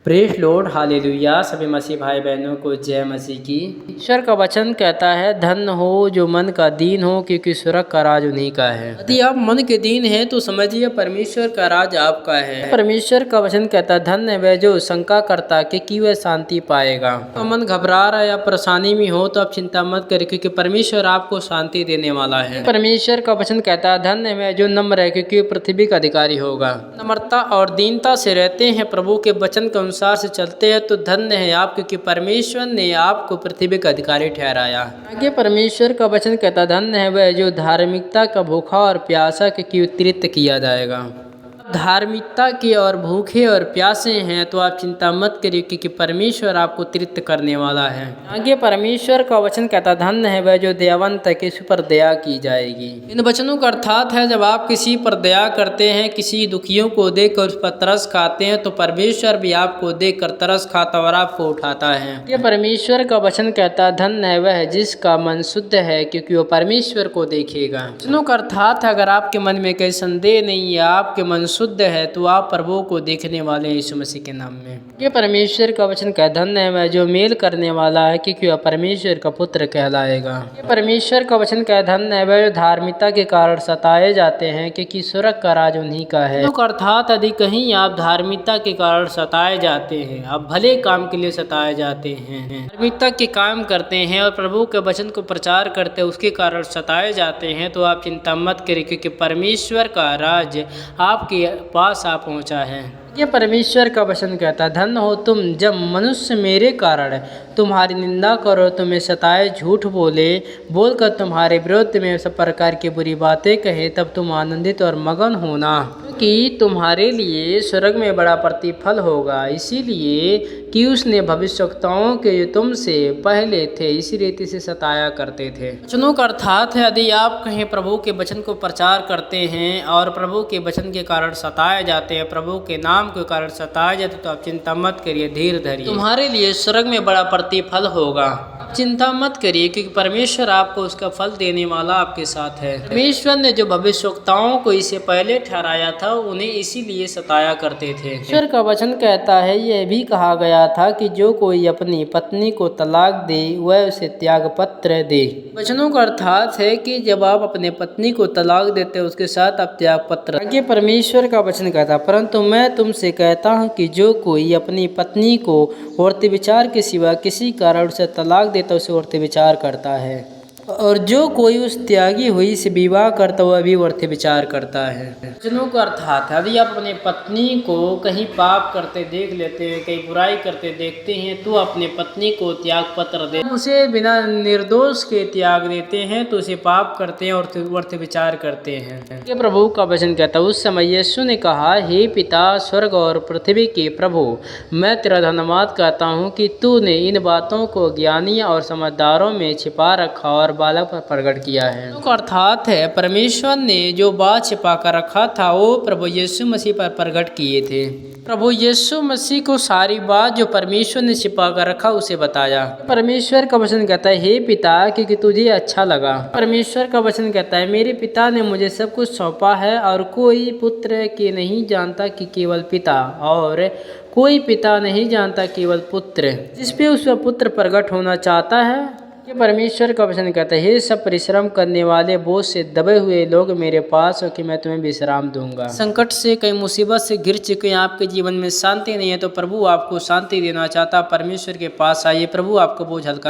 Praise Lord, hallelujah. सभी मसीह भाई बहनों को जय मसीह की। ईश्वर का वचन कहता है, धन्य हो जो मन का दीन हो, क्योंकि स्वर्ग का राज उन्हीं का है। यदि आप मन के दीन हैं तो समझिए परमेश्वर का राज आपका है। परमेश्वर का वचन कहता है, धन्य है वह जो शंका करता कि वह शांति पाएगा। तो मन घबरा रहा या परेशानी में हो तो आप चिंता मत करें, क्योंकि परमेश्वर आपको शांति देने वाला है। परमेश्वर का वचन कहता है, धन्य है वह जो नम्र है, क्योंकि पृथ्वी का अधिकारी होगा। नम्रता और दीनता से रहते हैं, प्रभु के वचन के अनुसार से चलते हैं, तो धन्य है आप, क्योंकि परमेश्वर ने आपको पृथ्वी का अधिकारी ठहराया। आगे परमेश्वर का वचन कहता, धन्य है वह जो धार्मिकता का भूखा और प्यासा के तृप्त किया जाएगा। धार्मिकता के और भूखे और प्यासे हैं तो आप चिंता मत करिए, क्योंकि परमेश्वर आपको तृप्त करने वाला है। आगे परमेश्वर का वचन कहता, धन्य है वह जो दयावंत है, किसी पर दया की जाएगी। इन वचनों का अर्थात है, जब आप किसी पर दया करते हैं, किसी दुखियों को देखकर उस पर तरस खाते हैं, तो परमेश्वर भी आपको देखकर तरस खाता और आपको उठाता है। ये परमेश्वर का वचन कहता, धन्य है वह जिसका मन शुद्ध है, क्योंकि वो परमेश्वर को देखेगा। वचनों का अर्थात है, अगर आपके मन में कोई संदेह नहीं है, आपके मन शुद्ध है, तो आप प्रभु को देखने वाले हैं यीशु मसीह के नाम में। ये परमेश्वर का वचन कहता, धन्य है वह जो मेल करने वाला है, क्योंकि वह परमेश्वर का पुत्र कहलाएगा। ये परमेश्वर का वचन कहता, धन्य है वह जो धार्मिकता के कारण सताए जाते हैं, क्योंकि स्वर्ग का राज उन्हीं का है। तो अर्थात यदि कहीं आप धार्मिकता के कारण सताए जाते हैं, आप भले काम के लिए सताए जाते हैं, धार्मिकता के काम करते हैं और प्रभु के वचन को प्रचार करते हैं, उसके कारण सताए जाते हैं, तो आप चिंता मत करिए, क्योंकि परमेश्वर का राज आपके पास आ पहुंचा है। ये परमेश्वर का वचन कहता है, धन्य हो तुम जब मनुष्य मेरे कारण तुम्हारी निंदा करो, तुम्हें सताए, झूठ बोलकर तुम्हारे विरुद्ध में सब प्रकार की बुरी बातें कहे, तब तुम आनंदित और मगन होना, क्योंकि तुम्हारे लिए स्वर्ग में बड़ा प्रतिफल होगा। इसीलिए कि उसने भविष्यवक्ताओं के जो तुमसे पहले थे इसी रीति से सताया करते थे। वचनों का अर्थात है, यदि आप कहीं प्रभु के वचन को प्रचार करते हैं और प्रभु के वचन के कारण सताए जाते हैं, प्रभु के नाम के कारण सताए जाते, तो आप चिंता मत करिए, धीर धरिए, तुम्हारे लिए स्वर्ग में बड़ा प्रतिफल होगा। चिंता मत करिए, क्योंकि परमेश्वर आपको उसका फल देने वाला आपके साथ है। परमेश्वर ने जो भविष्यवक्ताओं को इससे पहले ठहराया था, उन्हें इसीलिए सताया करते थे। ईश्वर का वचन कहता है, यह भी कहा गया था कि जो कोई अपनी पत्नी को तलाक दे वह उसे त्याग पत्र दे। वचनों का अर्थात है कि जब आप अपने पत्नी को तलाक देते उसके साथ आप त्याग पत्र। आगे परमेश्वर का वचन कहता, परंतु मैं तुमसे कहता हूँ कि जो कोई अपनी पत्नी को औरत विचार के सिवा किसी कारण से तलाक देता उसे औरत विचार करता है, और जो कोई उस त्यागी हुई से विवाह करता वह भी औरत विचार करता है। वचनों का अर्थात है, यदि आप अपने पत्नी को कहीं पाप करते देख लेते हैं, कहीं बुराई करते देखते हैं, तो अपने पत्नी को त्याग पत्र दे, उसे बिना निर्दोष के त्याग देते हैं, तो उसे पाप करते हैं और औरत विचार करते हैं। ये प्रभु का वचन कहता है, उस समय यीशु ने कहा, हे पिता स्वर्ग और पृथ्वी के प्रभु, मैं तेरा धन्यवाद करता हूँ कि तूने इन बातों को ज्ञानी और समझदारों में छिपा रखा और बालक पर प्रकट किया है। तो अर्थात है, परमेश्वर ने जो बात छिपा कर रखा था वो प्रभु यीशु मसीह पर प्रकट किए थे। प्रभु यीशु मसीह को सारी बात जो परमेश्वर ने छिपा कर रखा उसे बताया। परमेश्वर का वचन कहता है, हे पिता, क्योंकि तुझे अच्छा लगा। परमेश्वर का वचन कहता है, मेरे पिता ने मुझे सब कुछ सौंपा है, और कोई पुत्र के नहीं जानता कि केवल पिता, और कोई पिता नहीं जानता केवल पुत्र, जिस पे उसका पुत्र प्रकट होना चाहता है। ये परमेश्वर का वचन कहता है, हे सब परिश्रम करने वाले बोझ से दबे हुए लोग मेरे पास हो कि मैं तुम्हें विश्राम दूंगा। संकट से, कई मुसीबत से घिर चुके हैं, आपके जीवन में शांति नहीं है, तो प्रभु आपको शांति देना चाहता। परमेश्वर के पास आइए, प्रभु आपको बोझ हल्का